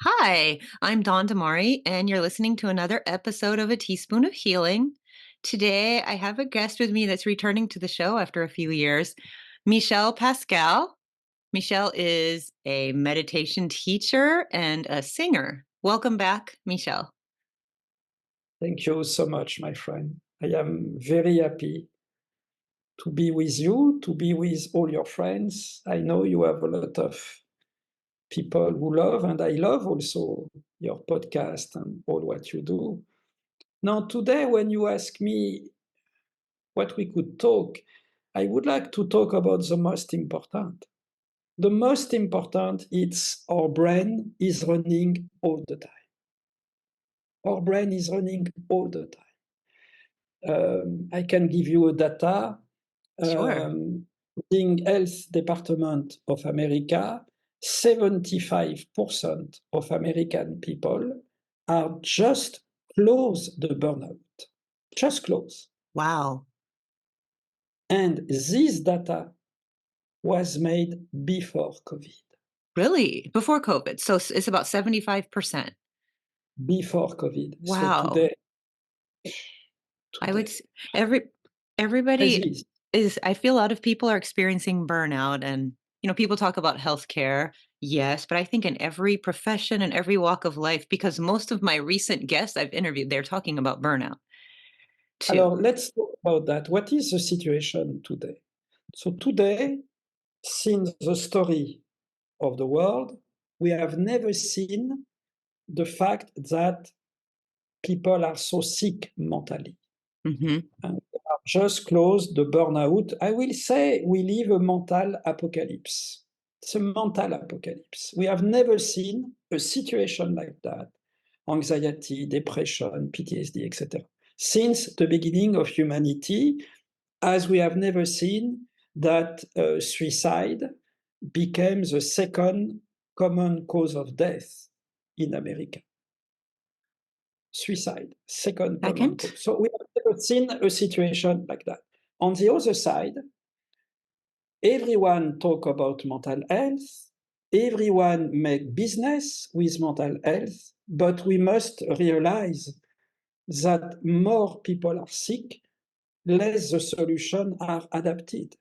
Hi, I'm Dawn Damari, and you're listening to another episode of A Teaspoon of Healing. Today, I have a guest with me that's returning to the show after a few years, Michelle Pascal. Michelle is a meditation teacher and a singer. Welcome back, Michelle. Thank you so much, my friend. I am very happy to be with you, to be with all your friends. I know you have a lot of people who love, and I love also your podcast and all what you do. Now, today, when you ask me what we could talk, I would like to talk about the most important. The most important is our brain is running all the time. Our brain is running all the time. I can give you a data. Sure. The Health Department of America, 75% of American people are just close the burnout, just close. Wow. And this data was made before COVID, Really? Before COVID. So it's about 75%. before COVID. So Wow. I would today, every everybody crazy. I feel a lot of people are experiencing burnout and people talk about healthcare, yes, but I think in every profession and every walk of life, because most of my recent guests I've interviewed, they're talking about burnout too. Alors, let's talk about that. What is the situation today? So today, since the story of the world, we have never seen the fact that people are so sick mentally. Hmm. Just close the burnout. I will say we live a mental apocalypse. It's a mental apocalypse. We have never seen a situation like that. Anxiety, depression, PTSD, etc. Since the beginning of humanity, as we have never seen that suicide became the second common cause of death in America. Suicide, second common Second. cause. So we have never seen a situation like that. On the other side, everyone talk about mental health, everyone make business with mental health, but we must realize that more people are sick, less the solutions are adapted.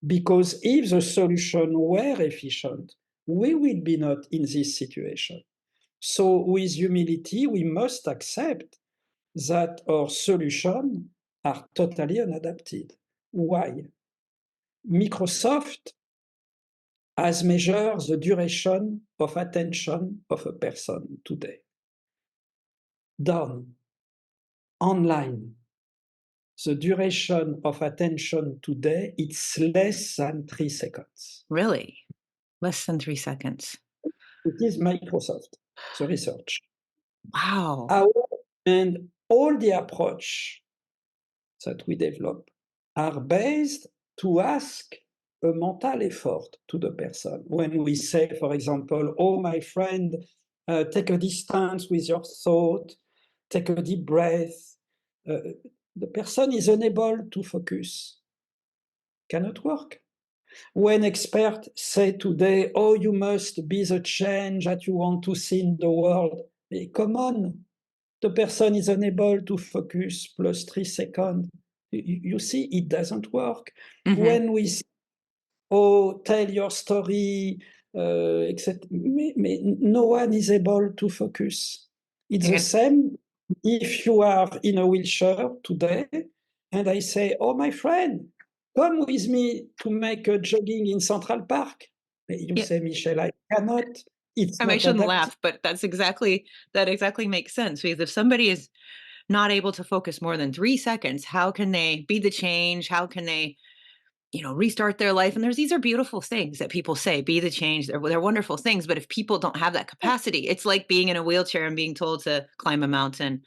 Because if the solution were efficient, we will be not in this situation. So with humility, we must accept that our solutions are totally unadapted. Why? Microsoft has measured the duration of attention of a person today. Done. Online. The duration of attention today, it's less than 3 seconds. Really? Less than 3 seconds. It is Microsoft, the research. Wow. Our, and all the approach that we develop are based to ask a mental effort to the person. When we say, for example, oh, my friend, take a distance with your thought, take a deep breath, the person is unable to focus, cannot work. When experts say today, oh, you must be the change that you want to see in the world, come on, the person is unable to focus plus 3 seconds. You see, it doesn't work. Hmm. When we say, oh, tell your story, etc., no one is able to focus. It's the same if you are in a wheelchair today, and I say, oh, my friend, come with me to make a jogging in Central Park. You Yeah. say, Michel, I cannot. It's I mean, I not shouldn't adapted. laugh, but that exactly makes sense because if somebody is not able to focus more than 3 seconds, how can they be the change? How can they, restart their life? And these are beautiful things that people say, be the change. They're wonderful things. But if people don't have that capacity, it's like being in a wheelchair and being told to climb a mountain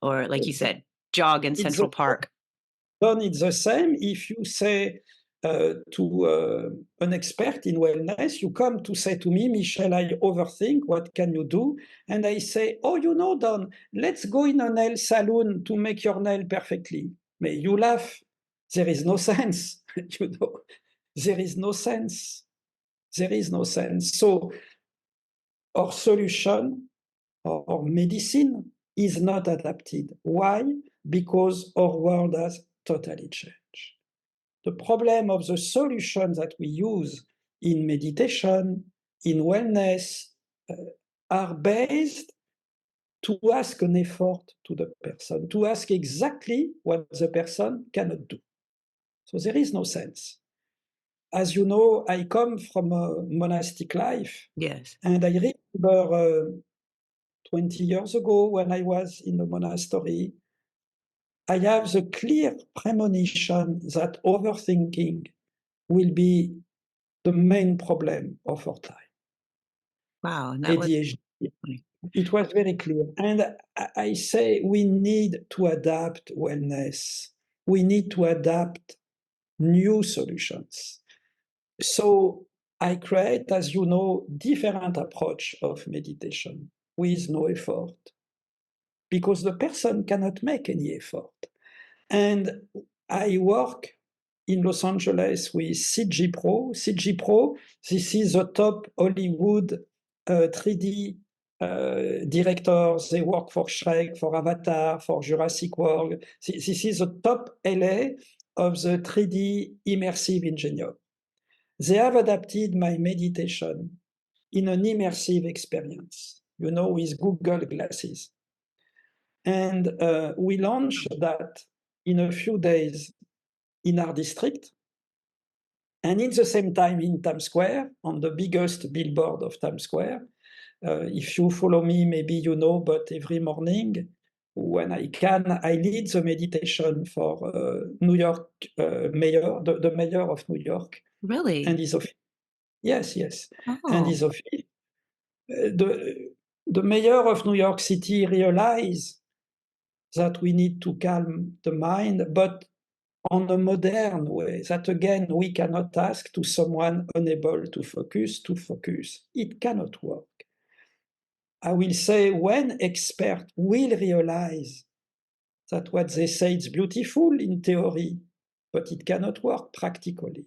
or, like you Exactly. said, jog in It's Central Park. done it's the same if you say to an expert in wellness, you come to say to me, Michel, I overthink, what can you do? And I say, oh, Don, let's go in a nail salon to make your nail perfectly. But you laugh. There is no sense, There is no sense. There is no sense. So our solution or medicine is not adapted. Why? Because our world has totally changed. The problem of the solutions that we use in meditation, in wellness, uh, are based to ask an effort to the person, to ask exactly what the person cannot do. So there is no sense. As you know, I come from a monastic life, Yes. and I remember 20 years ago when I was in the monastery, I have the clear premonition that overthinking will be the main problem of our time. Wow, and that was ADHD. funny. It was very clear. And I say we need to adapt wellness. We need to adapt new solutions. So I create, as you know, different approach of meditation with no effort because the person cannot make any effort. And I work in Los Angeles with CG Pro. CG Pro, this is the top Hollywood 3D directors. They work for Shrek, for Avatar, for Jurassic World. This is the top LA of the 3D immersive engineer. They have adapted my meditation in an immersive experience, you know, with Google Glasses. And we launched that in a few days in our district, and in the same time in Times Square, on the biggest billboard of Times Square. If you follow me, maybe you know, but every morning when I can, I lead the meditation for New York mayor, the mayor of New York, and Really? his office. Yes, yes, and Oh, his office. The mayor of New York City realized that we need to calm the mind, but on a modern way, that again, we cannot ask to someone unable to focus to focus. It cannot work. I will say when experts will realize that what they say is beautiful in theory, but it cannot work practically.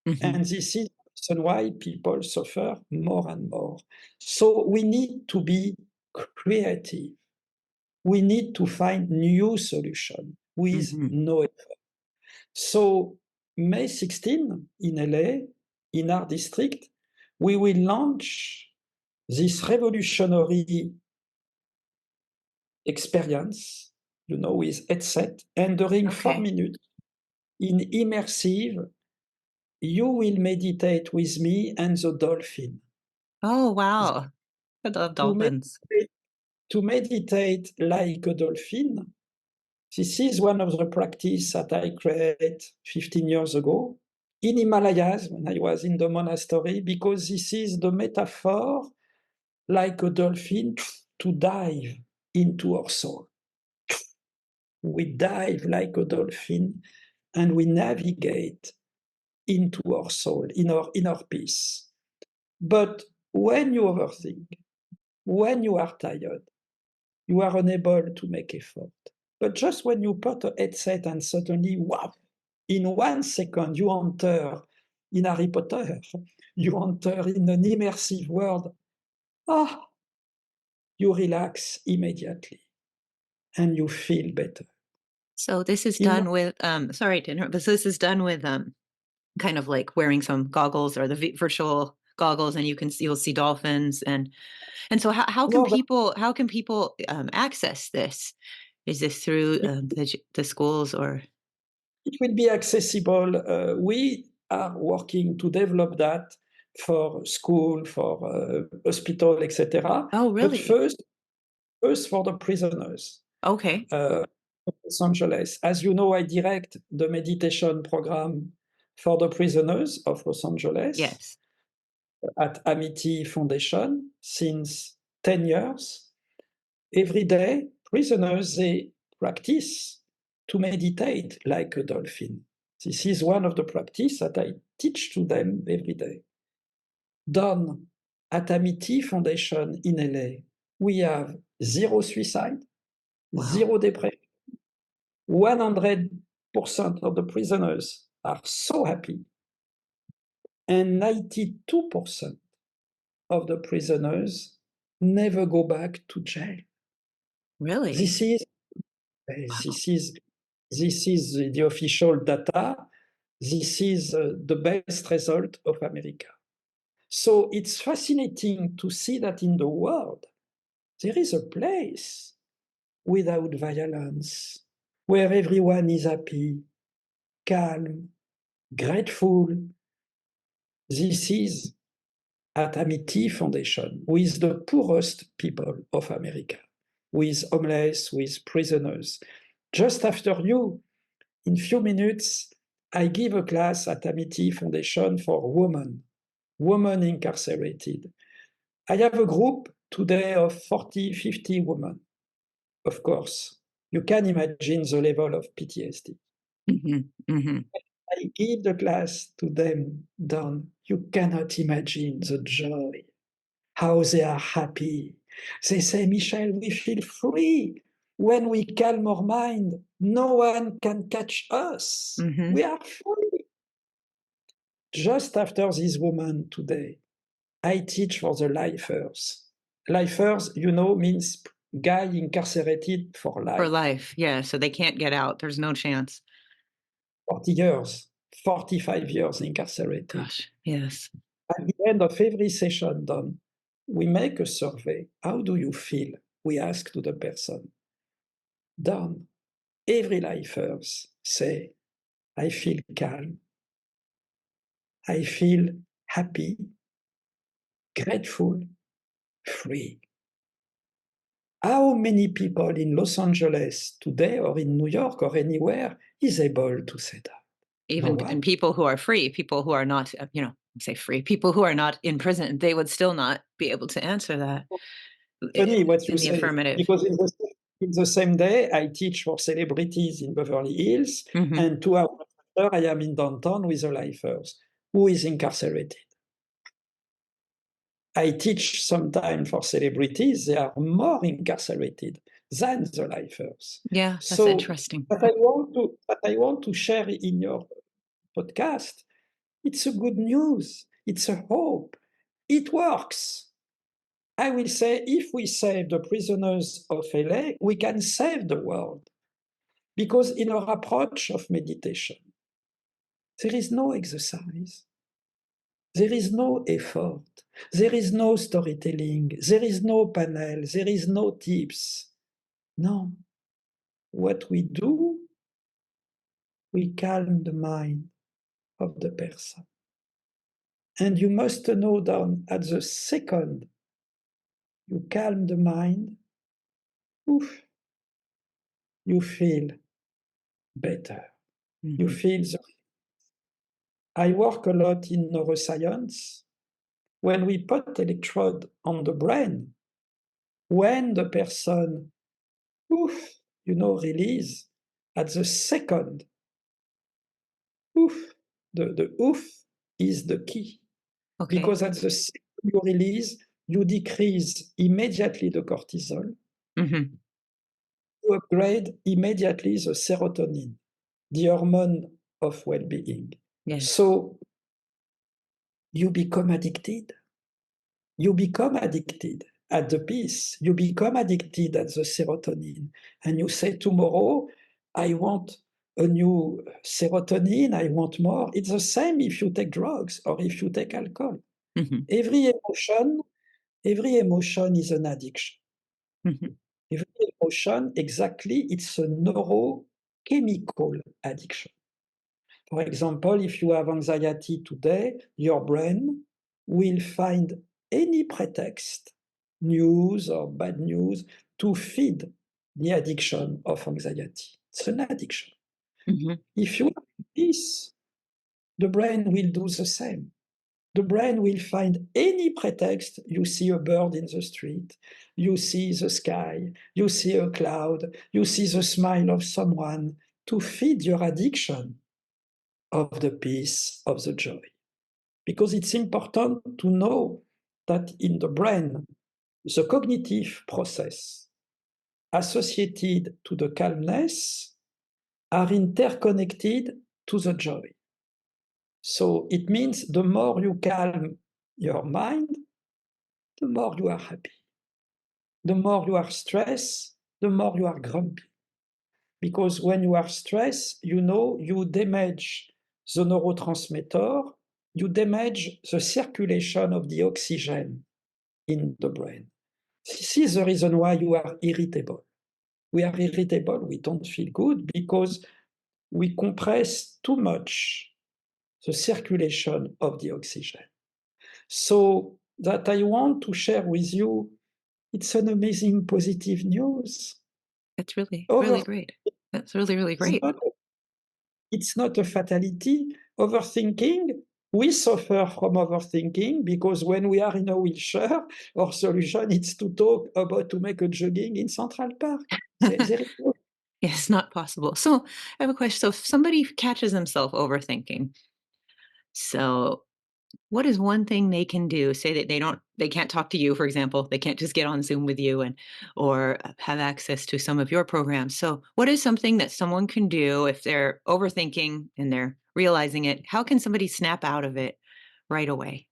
mhm. And this is the reason why people suffer more and more. So we need to be creative. We need to find new solutions with Mhm. no effort. So May 16 in LA, in our district, we will launch this revolutionary experience, you know, with headset, and during 4 Okay. minutes in immersive, you will meditate with me and the dolphin. Oh, wow. I love To dolphins. meditate, to meditate like a dolphin, this is one of the practice that I created 15 years ago in Himalayas when I was in the monastery, because this is the metaphor like a dolphin to dive into our soul. We dive like a dolphin and we navigate into our soul, in our inner peace. But when you overthink, when you are tired, you are unable to make effort. But just when you put a headset and suddenly, wow, in 1 second, you enter in Harry Potter, you enter in an immersive world, ah, you relax immediately and you feel better. So this is In done with, sorry to interrupt, but this is done with, kind of like wearing some goggles or the virtual goggles, and you'll see dolphins, and so no, but how can people access this? Is this through the schools or? it will be accessible. We are working to develop that for school, for hospital, etc. Oh, But really? first for the prisoners. Okay. Uh, Los Angeles. As you know, I direct the meditation program for the prisoners of Los Angeles Yes. at Amity Foundation since 10 years. Every day, prisoners, they practice to meditate like a dolphin. This is one of the practice that I teach to them every day. Done at Amity Foundation in LA, we have zero suicide, Wow. zero depression. 100% of the prisoners are so happy, and 92% of the prisoners never go back to jail. Really? This is Wow. this is the official data. This is the best result of America. So it's fascinating to see that in the world there is a place without violence, where everyone is happy, calm, grateful. This is at Amity Foundation with the poorest people of America, with homeless, with prisoners. Just after you, in few minutes, I give a class at Amity Foundation for women incarcerated. I have a group today of 40, 50 women. Of course, you can imagine the level of PTSD. Mhm, mhm. I give the class to them, Don. You cannot imagine the joy, how they are happy. They say, Michel, we feel free. When we calm our mind, no one can catch us. Mhm. We are free. Just after this woman today, I teach for the lifers. Lifers, means guy incarcerated for For life. life, yeah, so they can't get out, there's no chance. 40 years, 45 years incarcerated. Gosh, yes. At the end of every session done, we make a survey. How do you feel? We ask to the person. Done. Every lifers say, I feel calm, I feel happy, grateful, free. How many people in Los Angeles today or in New York or anywhere is able to say that? No Even and one. people who are free, people who are not, say free, people who are not in prison, they would still not be able to answer that Funny what you in the say, affirmative. because in the same day, I teach for celebrities in Beverly Hills, Mhm. and 2 hours after, I am in downtown with the lifers who is incarcerated. I teach sometime for celebrities, they are more incarcerated than the lifers. Yeah, that's So interesting. what I want to share in your podcast, it's a good news, it's a hope. It works. I will say if we save the prisoners of LA, we can save the world. Because in our approach of meditation, there is no exercise, there is no effort, there is no storytelling, there is no panel, there is no tips. No. What we do, we calm the mind of the person. And you must know that at the second you calm the mind, oof, you feel better. You Mhm. feel the I work a lot in neuroscience. When we put electrode on the brain, when the person, oof, release, at the second, oof, the oof is the key. Okay. Because at the second you release, you decrease immediately the cortisol, Mhm. you upgrade immediately the serotonin, the hormone of well-being. Yes. So you become addicted. You become addicted at the peace. You become addicted at the serotonin. And you say, tomorrow, I want a new serotonin, I want more. It's the same if you take drugs or if you take alcohol. Mhm. Every emotion, every emotion is an addiction. Mhm. Every emotion, exactly, it's a neurochemical addiction. For example, if you have anxiety today, your brain will find any pretext, news or bad news, to feed the addiction of anxiety. It's an addiction. Mhm. If you have peace, the brain will do the same. The brain will find any pretext. You see a bird in the street, you see the sky, you see a cloud, you see the smile of someone to feed your addiction of the peace, of the joy. Because it's important to know that in the brain, the cognitive process associated to the calmness are interconnected to the joy. So it means the more you calm your mind, the more you are happy. the more you are stressed, the more you are grumpy. Because when you are stressed, you know you damage the neurotransmitter, you damage the circulation of the oxygen in the brain. This is the reason why you are irritable. We are irritable, we don't feel good because we compress too much the circulation of the oxygen. So that I want to share with you, it's an amazing positive news. That's really, really Over great. That's really, really it's great. not it's not a fatality. Overthinking, we suffer from overthinking because when we are in a wheelchair, our solution is to talk about to make a jogging in Central Park. There is no. Yes, not possible. So I have a question. So if somebody catches themselves overthinking, so what is one thing they can do? Say that they can't talk to you, for example, they can't just get on Zoom with you and or have access to some of your programs. So what is something that someone can do if they're overthinking and they're realizing it? How can somebody snap out of it right away?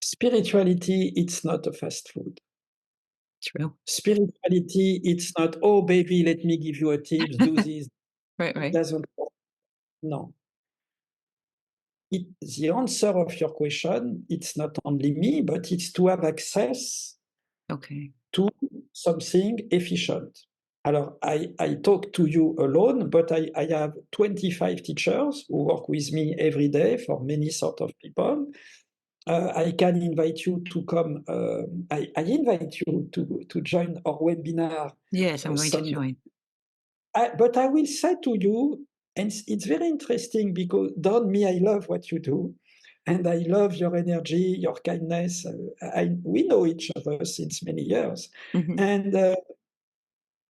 Spirituality, it's not a fast food. True. Spirituality, it's not, "Oh, baby, let me give you a tips, do this." Right, It right. doesn't work. No. The answer of your question, it's not only me, but it's to have access Okay. to something efficient. Alors, I talk to you alone, but I have 25 teachers who work with me every day for many sort of people. I can invite you to come. I invite you to join our webinar Yes, I'm going to Sunday. join. But I will say to you, and it's very interesting because Don, me, I love what you do, and I love your energy, your kindness. We know each other since many years, Mhm. and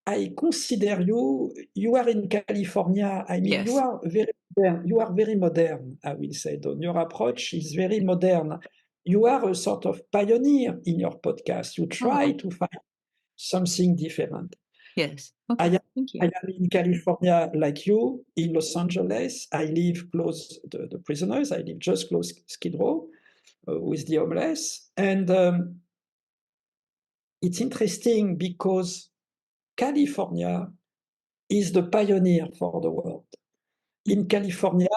I consider you. You are in California. I mean, you Yes. are very modern. You are very modern. I will say, Don. Your approach is very modern. You are a sort of pioneer in your podcast. You try Oh, to find something different. yes. I Okay. am Thank I you. am in California like you, in Los Angeles. I live close the prisoners. I live just close Skid Row with the homeless. And it's interesting because California is the pioneer for the world. In California,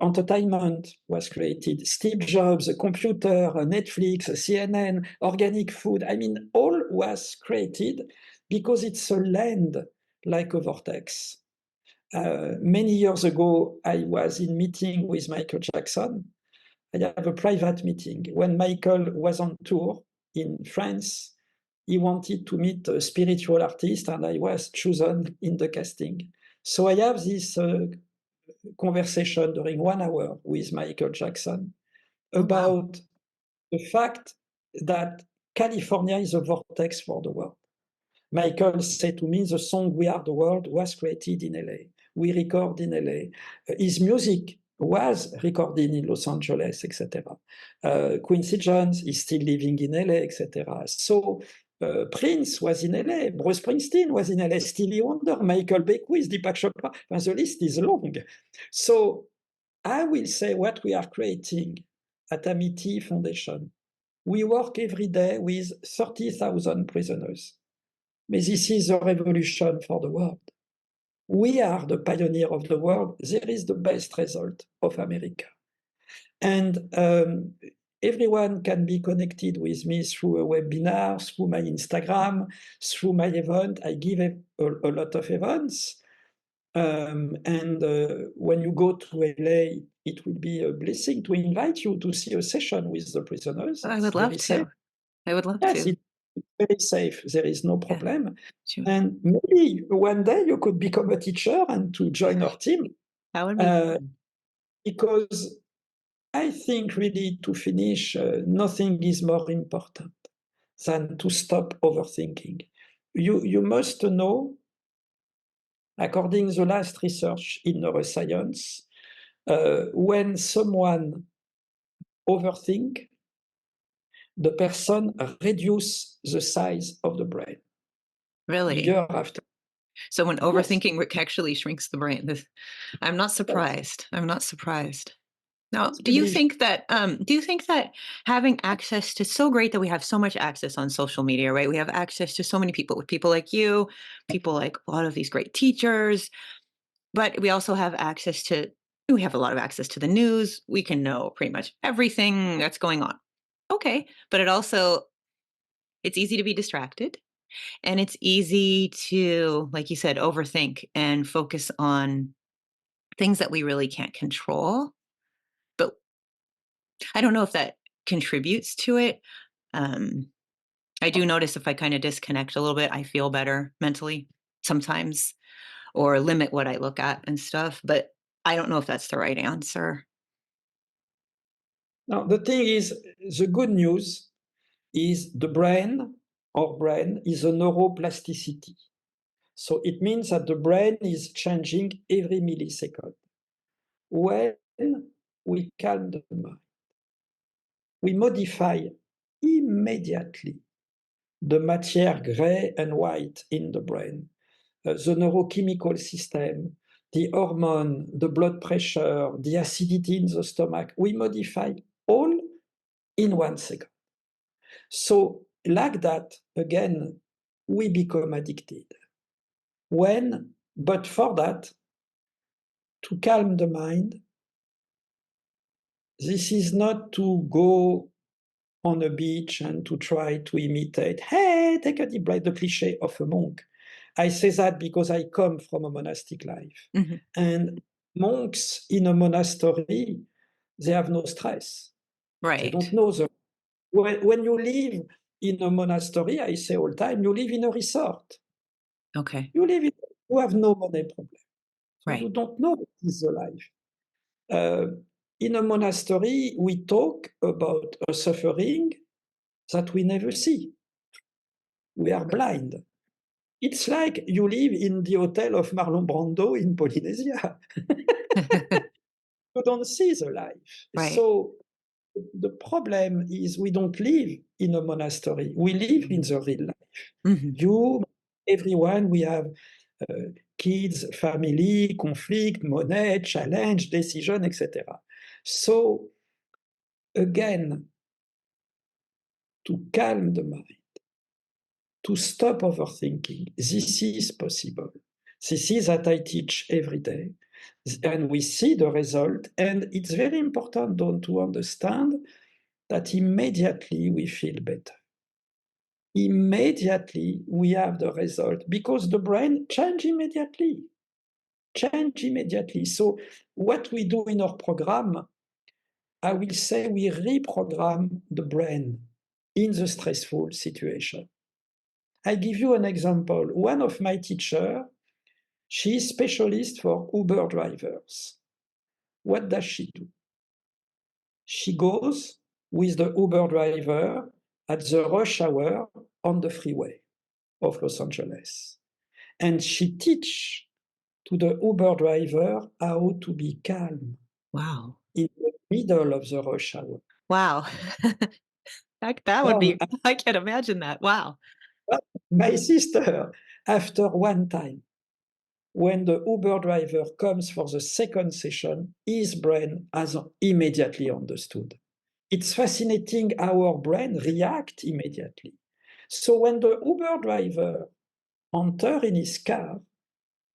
entertainment was created. Steve Jobs, a computer, a Netflix, a CNN, organic food. I mean, all was created because it's a land like a vortex. Many years ago, I was in meeting with Michael Jackson. I have a private meeting. When Michael was on tour in France, he wanted to meet a spiritual artist, and I was chosen in the casting. So I have this conversation during 1 hour with Michael Jackson Oh, wow. about the fact that California is a vortex for the world. Michael said to me, the song We Are the World was created in LA. We record in LA. His music was recorded in Los Angeles, etc. Quincy Jones is still living in LA, etc. So Prince was in LA, Bruce Springsteen was in LA, Stevie Wonder, Michael Beckwith, Deepak Chopra. And the list is long. So I will say what we are creating at Amity Foundation. We work every day with 30,000 prisoners. But this is a revolution for the world. We are the pioneer of the world. There is the best result of America. And everyone can be connected with me through a webinar, through my Instagram, through my event. I give a lot of events. And when you go to LA, it will be a blessing to invite you to see a session with the prisoners. I It's would love very safe. to. I would love Yes, to. it's very safe. There is no Yeah, problem. sure. And maybe one day you could become a teacher and to join our team, That would be uh, fun. because I think really to finish, nothing is more important than to stop overthinking. You must know, according to the last research in neuroscience, when someone overthink, the person reduce the size of the brain Really? year after. So when Yes, overthinking actually shrinks the brain. I'm not yes. surprised. I'm not surprised. Now, it's privileged. do you think that having access to so great that we have so much access on social media, right? We have access to so many people with people like you, people like a lot of these great teachers, but we also have access to we have a lot of access to the news. We can know pretty much everything that's going on. Okay, but it's easy to be distracted and it's easy to, like you said, overthink and focus on things that we really can't control. But I don't know if that contributes to it. Um, I do notice if I kind of disconnect a little bit, I feel better mentally sometimes or limit what I look at and stuff. But I don't know if that's the right answer. Now, the thing is, the good news is the brain, our brain, is a neuroplasticity. So it means that the brain is changing every millisecond. When we calm the mind, we modify immediately the matière gray and white in the brain, the neurochemical system, the hormone, the blood pressure, the acidity in the stomach. We modify all in 1 second. So, like that, again, we become addicted. But for that, to calm the mind, this is not to go on a beach and to try to imitate, hey, take a deep breath, the cliche of a monk. I say that because I come from a monastic life. Mhm. And monks in a monastery, they have no stress. They Right. don't know the. When you live in a monastery, I say all the time, you live in a resort. Okay. You have no money problem. So Right. you don't know what is the life. Uh, in a monastery, we talk about a suffering that we never see. We are blind. It's like you live in the hotel of Marlon Brando in Polynesia. You don't see the life. Right. So the problem is we don't live in a monastery. We live in the real life. Mhm. You, everyone, we have uh, kids, family, conflict, money, challenge, decision, etc. So again, to calm the mind, to stop overthinking, this is possible. This is that I teach every day. And we see the result. And it's very important don't to understand that immediately we feel better. Immediately we have the result because the brain change immediately. So what we do in our program, I will say we reprogram the brain in the stressful situation. I give you an example. One of my teacher, she is specialist for Uber drivers. What does she do? She goes with the Uber driver at the rush hour on the freeway of Los Angeles. And she teach to the Uber driver how to be calm Wow. in the middle of the rush hour. Wow. That would Um, be I can't imagine that. Wow. my sister, after one time, when the Uber driver comes for the second session, his brain has immediately understood. It's fascinating how our brain react immediately. So when the Uber driver enter in his car,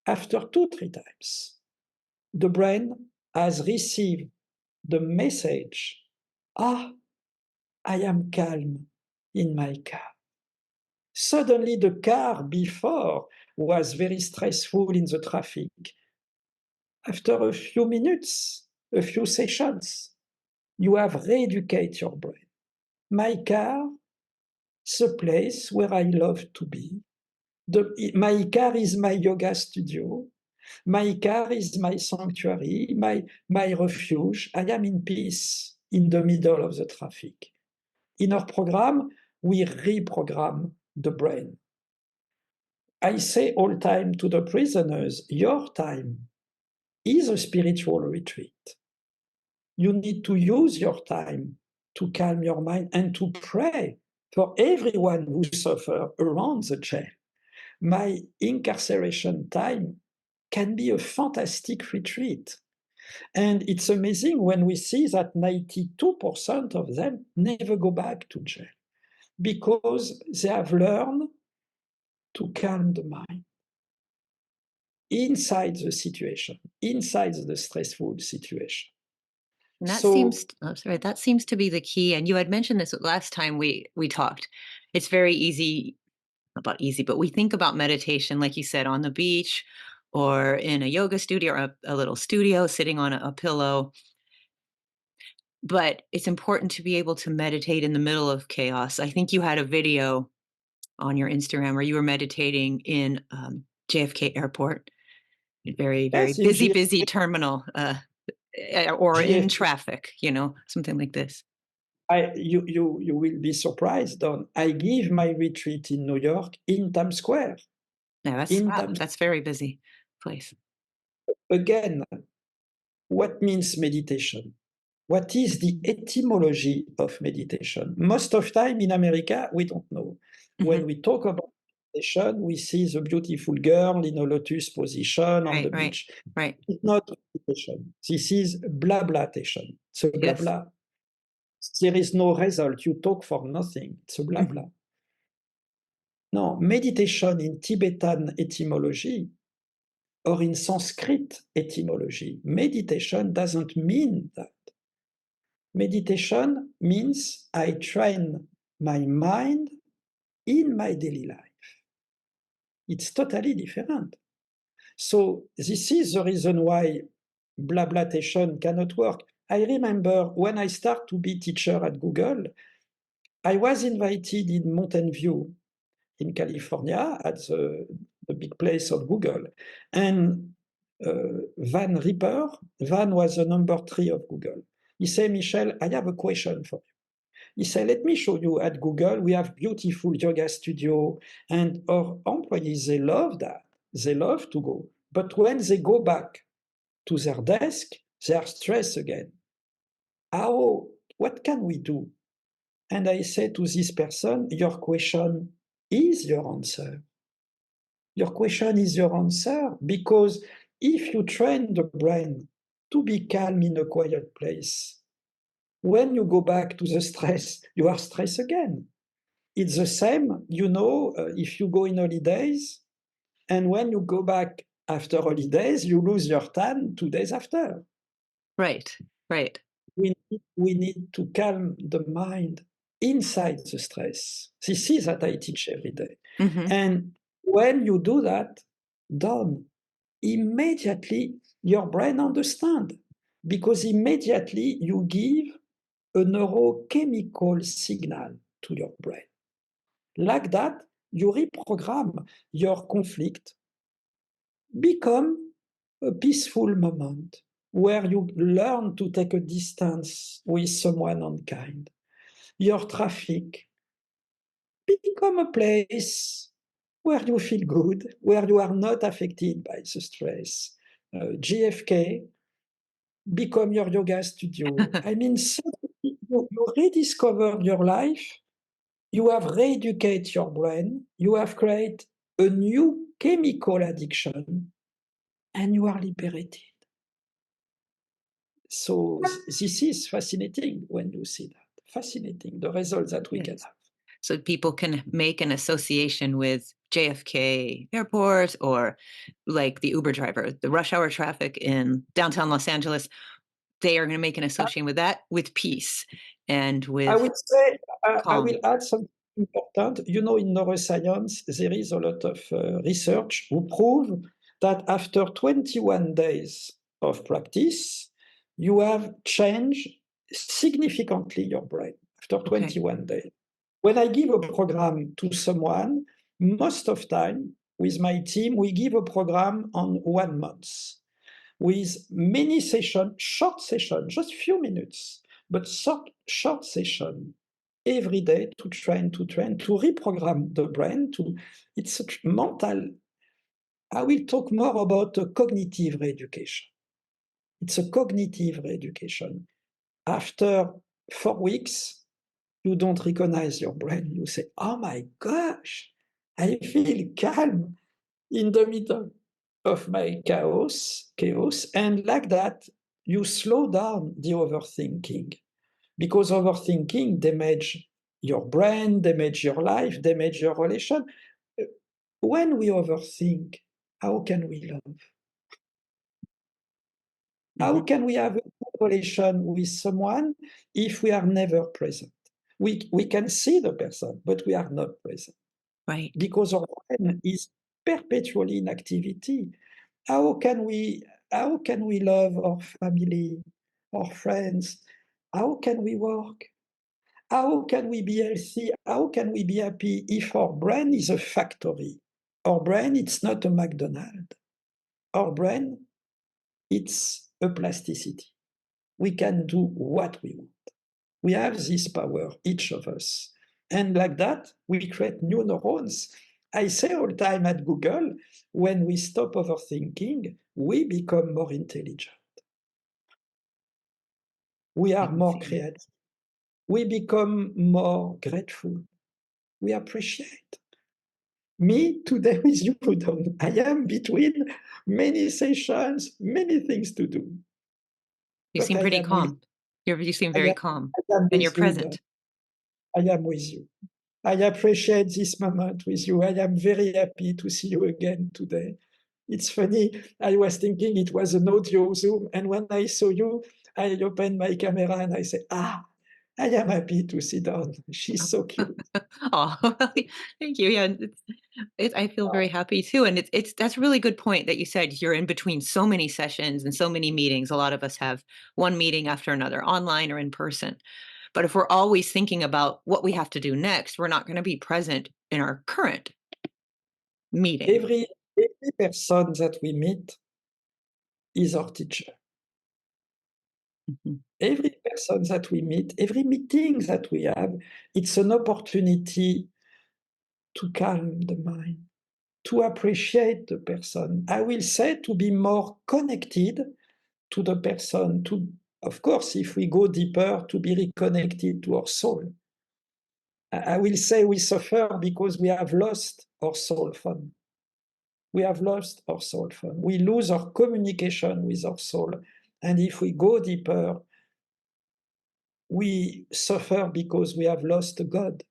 after 2, 3 times, the brain has received the message, ah, I am calm in my car. Suddenly the car before was very stressful in the traffic. After a few minutes, a few sessions, you have re-educated your brain. My car, the place where I love to be. My car is my yoga studio. My car is my sanctuary, my refuge. I am in peace in the middle of the traffic. In our program, we reprogram the brain. I say all time to the prisoners, your time is a spiritual retreat. You need to use your time to calm your mind and to pray for everyone who suffer around the jail. My incarceration time can be a fantastic retreat. And it's amazing when we see that 92% of them never go back to jail because they have learned to calm the mind inside the situation, inside the stressful situation. And that So, seems oh, sorry, that seems to be the key, and you had mentioned this last time we talked. It's very easy about easy, but we think about meditation, like you said, on the beach or in a yoga studio or a little studio sitting on a pillow. But it's important to be able to meditate in the middle of chaos. I think you had a video on your Instagram where you were meditating in JFK Airport, a very, very yes, in busy, busy terminal, or in GFK, traffic, something like this. you will be surprised, Don. I give my retreat in New York in Times Square. Yeah, that's In wow, Times that's very busy place. Again, what means meditation? What is the etymology of meditation? Most of time in America, we don't know. Mhm. When we talk about meditation, we see the beautiful girl in a lotus position on Right, the right, beach. right. It's not meditation. This is blablatation. It's a Yes. blabla. There is no result. You talk for nothing. It's a Mhm. blabla. No, meditation in Tibetan etymology or in Sanskrit etymology, meditation doesn't mean that. Meditation means I train my mind in my daily life. It's totally different. So this is the reason why blablatation cannot work. I remember when I start to be teacher at Google, I was invited in Mountain View in California at the big place of Google. And Van Ripper, Van was the number 3 of Google. He said, Michel, I have a question for you. He said, let me show you at Google, we have beautiful yoga studio and our employees, they love that. They love to go. But when they go back to their desk, they are stressed again. How, what can we do? And I say to this person, your question is your answer. Your question is your answer because if you train the brain to be calm in a quiet place, when you go back to the stress, you are stressed again. It's the same, if you go in holidays, and when you go back after holidays, you lose your tan 2 days after. Right, right. We need to calm the mind inside the stress. This is that I teach every day. Mhm. And when you do that, done, immediately your brain understand because immediately you give a neurochemical signal to your brain. Like that, you reprogram your conflict, become a peaceful moment where you learn to take a distance with someone unkind. Your traffic become a place where you feel good, where you are not affected by the stress. JFK become your yoga studio. I mean, suddenly you rediscover your life, you have re-educate your brain, you have created a new chemical addiction, and you are liberated. So this is fascinating when you see that. Fascinating, the results that we can Yes. have. So people can make an association with JFK Airport or like the Uber driver, the rush hour traffic in downtown Los Angeles. They are gonna make an association with that, with peace and I with would say I calm. will add something important. In neuroscience, there is a lot of research who prove that after 21 days of practice, you have changed significantly your brain after Okay. 21 days. When I give a program to someone, most of time with my team, we give a program on 1 month with many sessions, short sessions, just few minutes, but short session every day to train, to reprogram the brain. It's a mental. I will talk more about cognitive reeducation. It's a cognitive reeducation. After 4 weeks, you don't recognize your brain. You say, "Oh my gosh, I feel calm in the middle of my chaos, and like that, you slow down the overthinking because overthinking damage your brain, damage your life, damage your relation. Uh, When we overthink, how can we love? How Mhm. can we have a good relation with someone if we are never present? We can see the person, but we are not present Right. because our brain is perpetually in activity. How can we how can we love our family, our friends? How can we work? How can we be healthy? How can we be happy if our brain is a factory? Our brain, it's not a McDonald's. Our brain, it's a plasticity. We can do what we want. We have this power, each of us. And like that, we create new neurons. I say all the time at Google, when we stop overthinking, we become more intelligent. We I are can more see that. creative. We become more grateful. We appreciate. Me today with you, Don. I am between many sessions, many things to do, You but seem I pretty am with calm. You seem I very am, calm, I am and you're with you, Don. present. I am with you. I appreciate this moment with you. I am very happy to see you again today. It's funny, I was thinking it was an audio Zoom, and when I saw you, I opened my camera and I said, "Ah, I am happy to sit down. She's so cute." Oh, thank you. Yeah, and I feel very happy too, and it's that's a really good point that you said you're in between so many sessions and so many meetings. A lot of us have one meeting after another, online or in person. But if we're always thinking about what we have to do next, we're not going to be present in our current meeting. Every person that we meet is our teacher. Mhm. Every person that we meet, every meeting that we have, it's an opportunity to calm the mind, to appreciate the person. I will say to be more connected to the person, to, of course, if we go deeper, to be reconnected to our soul. I will say we suffer because we have lost our soul phone. We have lost our soul phone. We lose our communication with our soul. And if we go deeper, we suffer because we have lost God.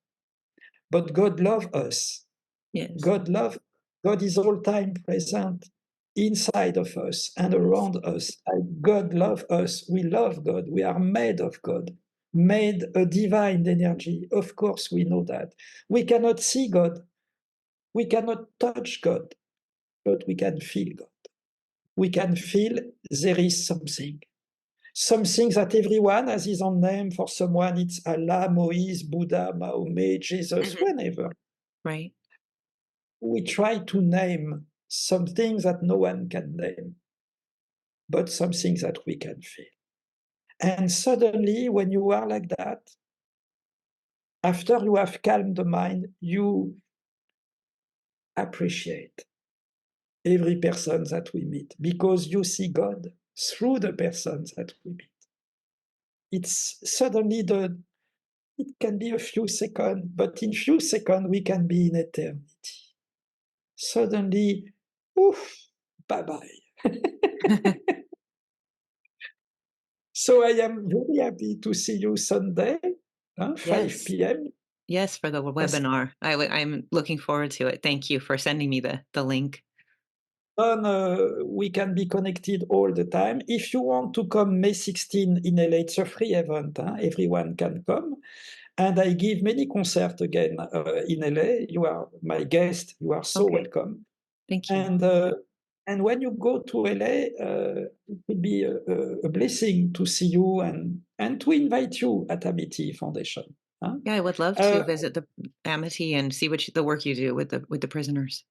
But God loves us. Yes. God love God is all time present inside of us and around us. And God love us. We love God. We are made of God, made a divine energy. Of course, we know that. We cannot see God. We cannot touch God, but we can feel God. We can feel there is something that everyone has his own name. For someone, it's Allah, Moise, Buddha, Mahomet, Jesus, Mhm. whenever. Right. We try to name some things that no one can name, but some things that we can feel. And suddenly, when you are like that, after you have calmed the mind, you appreciate every person that we meet because you see God through the persons that we meet. It's suddenly it can be a few seconds, but in few seconds we can be in eternity. Suddenly, oof, bye bye. So I am very happy to see you Sunday, 5 Yes. p.m. Yes, for the Yes, webinar. I'm looking forward to it. Thank you for sending me the link. and we can be connected all the time. If you want to come May 16 in LA, it's a free event. Everyone can come. And I give many concerts again in LA. You are my guest. You are so Okay. welcome. Thank you. And and when you go to LA, it will be a blessing to see you and to invite you at Amity Foundation. Huh? Yeah, I would love Uh, to visit the Amity and see the work you do with the prisoners.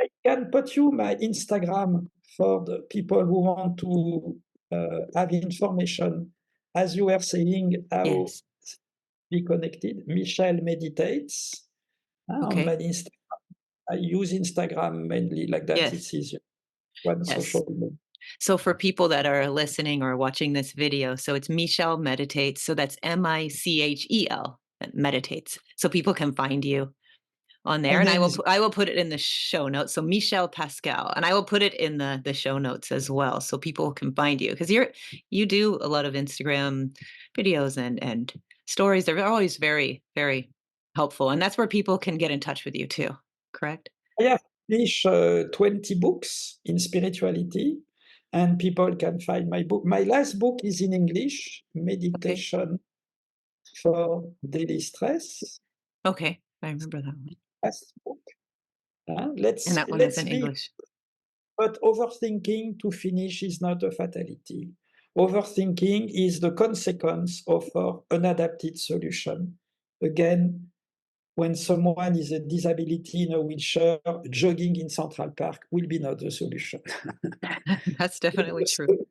I can put you my Instagram for the people who want to have information. As you were saying, how Yes. be connected. Michelle meditates on my Okay. Insta. I use Instagram mainly like that. Yes. It's easier. One Yes. social media. So for people that are listening or watching this video, so it's Michelle Meditates. So that's Michel, meditates. So people can find you. on My there, and name is I will put it in the show notes. So Michel Pascal, and I will put it in the show notes as well, so people can find you because you do a lot of Instagram videos and stories. They're always very very helpful, and that's where people can get in touch with you too. Correct? I have published 20 books in spirituality, and people can find my book. My last book is in English, Okay. Meditation for Daily Stress. Okay. I remember that one, Last book. and that one is Let's in be, English. but overthinking to finish is not a fatality. Overthinking is the consequence of our unadapted solution. Again, when someone is a disability in a wheelchair, jogging in Central Park will be not the solution. That's definitely true.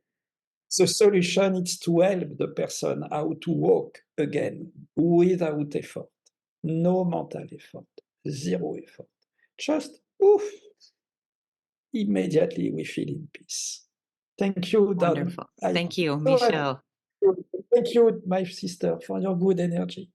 The solution is to help the person how to walk again without effort. No mental effort, zero effort. Just oof, immediately we feel in peace. Thank you, Don. Wonderful. I Thank you, so happy. Michelle. Thank you, my sister, for your good energy.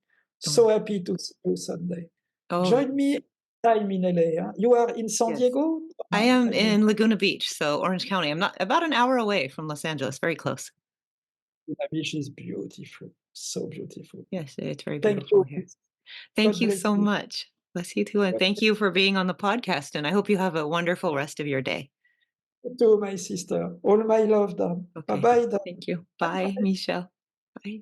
Oh, So happy to see you Sunday. oh, Join me time in LA. Huh? You are in San yes. Diego? I Huh? am I mean, in Laguna Beach, so Orange County. I'm not about an hour away from Los Angeles, very close. the beach is beautiful, so beautiful. Yes, it's very Thank beautiful you. here. Thank God you bless so you. much. Bless you too, and thank you for being on the podcast, and I hope you have a wonderful rest of your day. You too, my sister. All my love, Don. Okay. Bye-bye, Don. Thank you. Bye, Bye-bye. Michelle. Bye.